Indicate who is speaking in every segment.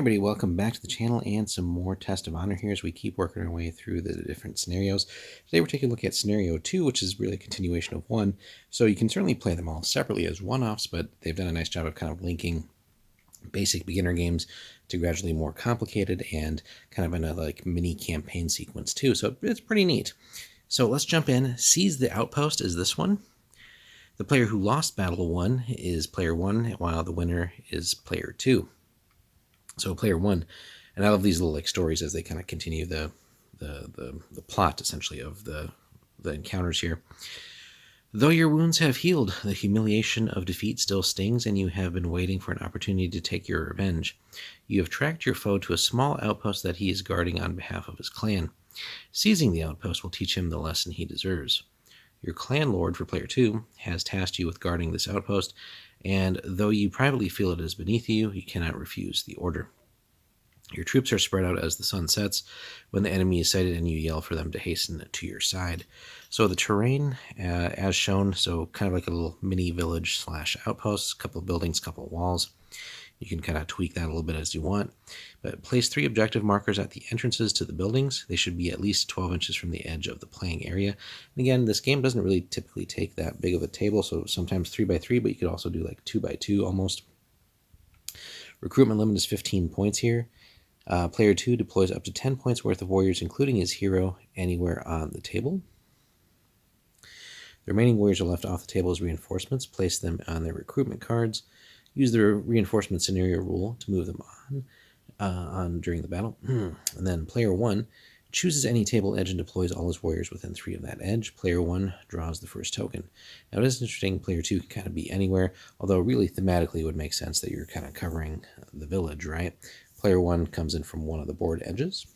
Speaker 1: everybody, welcome back to the channel and some more Test of Honor here as we keep working our way through the different scenarios. Today we're taking a look at Scenario 2, which is really a continuation of 1. So you can certainly play them all separately as one-offs, but they've done a nice job of kind of linking basic beginner games to gradually more complicated and kind of in a like mini campaign sequence too. So it's pretty neat. So let's jump in. Seize the Outpost is this one. The player who lost Battle 1 is player 1, while the winner is player 2. So player 1, and I love these little like stories as they kind of continue the plot essentially of the encounters here. Though your wounds have healed, the humiliation of defeat still stings, and you have been waiting for an opportunity to take your revenge. You have tracked your foe to a small outpost that he is guarding on behalf of his clan. Seizing the outpost will teach him the lesson he deserves. Your clan lord for player 2 has tasked you with guarding this outpost, and though you privately feel it is beneath you, you cannot refuse the order. Your troops are spread out as the sun sets when the enemy is sighted, and you yell for them to hasten to your side. So the terrain, as shown, so kind of like a little mini village slash outpost, couple of buildings, couple of walls. You can kind of tweak that a little bit as you want. But place 3 objective markers at the entrances to the buildings. They should be at least 12 inches from the edge of the playing area. And again, this game doesn't really typically take that big of a table, so sometimes 3 by 3, but you could also do like 2 by 2 almost. Recruitment limit is 15 points here. Player 2 deploys up to 10 points worth of warriors, including his hero, anywhere on the table. The remaining warriors are left off the table as reinforcements. Place them on their recruitment cards. Use the reinforcement scenario rule to move them on during the battle. And then player 1 chooses any table edge and deploys all his warriors within 3 of that edge. Player 1 draws the first token. Now it is interesting, player 2 can kind of be anywhere, although really thematically it would make sense that you're kind of covering the village, right? Player 1 comes in from one of the board edges.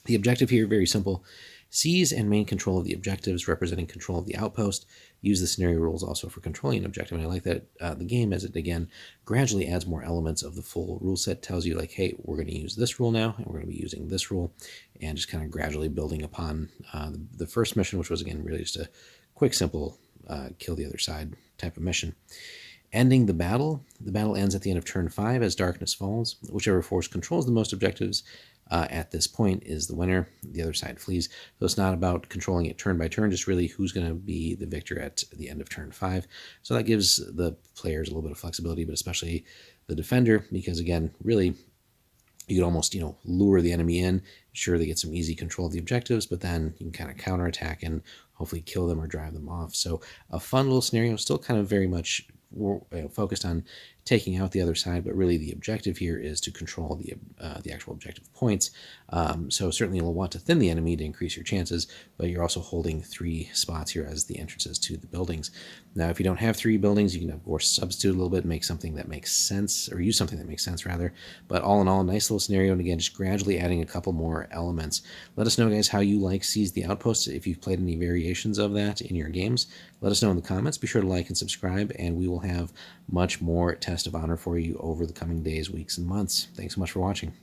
Speaker 1: The objective here, very simple. Seize and maintain control of the objectives, representing control of the outpost. Use the scenario rules also for controlling an objective. And I like that the game, as it again gradually adds more elements of the full rule set, tells you like, hey, we're going to use this rule now, and we're going to be using this rule, and just kind of gradually building upon the first mission, which was again really just a quick, simple kill the other side type of mission. Ending the battle. The battle ends at the end of turn 5 as darkness falls. Whichever force controls the most objectives at this point is the winner. The other side flees. So it's not about controlling it turn by turn, just really who's going to be the victor at the end of turn 5. So that gives the players a little bit of flexibility, but especially the defender, because again, really, you could almost, lure the enemy in. Sure, they get some easy control of the objectives, but then you can kind of counterattack and hopefully kill them or drive them off. So a fun little scenario, still kind of very much focused on taking out the other side, but really the objective here is to control the actual objective points. So certainly you'll want to thin the enemy to increase your chances, but you're also holding 3 spots here as the entrances to the buildings. Now, if you don't have 3 buildings, you can of course substitute a little bit, make something that makes sense, or use something that makes sense rather. But all in all, a nice little scenario, and again, just gradually adding a couple more elements. Let us know, guys, how you like Seize the Outpost. If you've played any variations of that in your games, let us know in the comments. Be sure to like and subscribe, and we will have much more Test of Honor for you over the coming days, weeks, and months. Thanks so much for watching.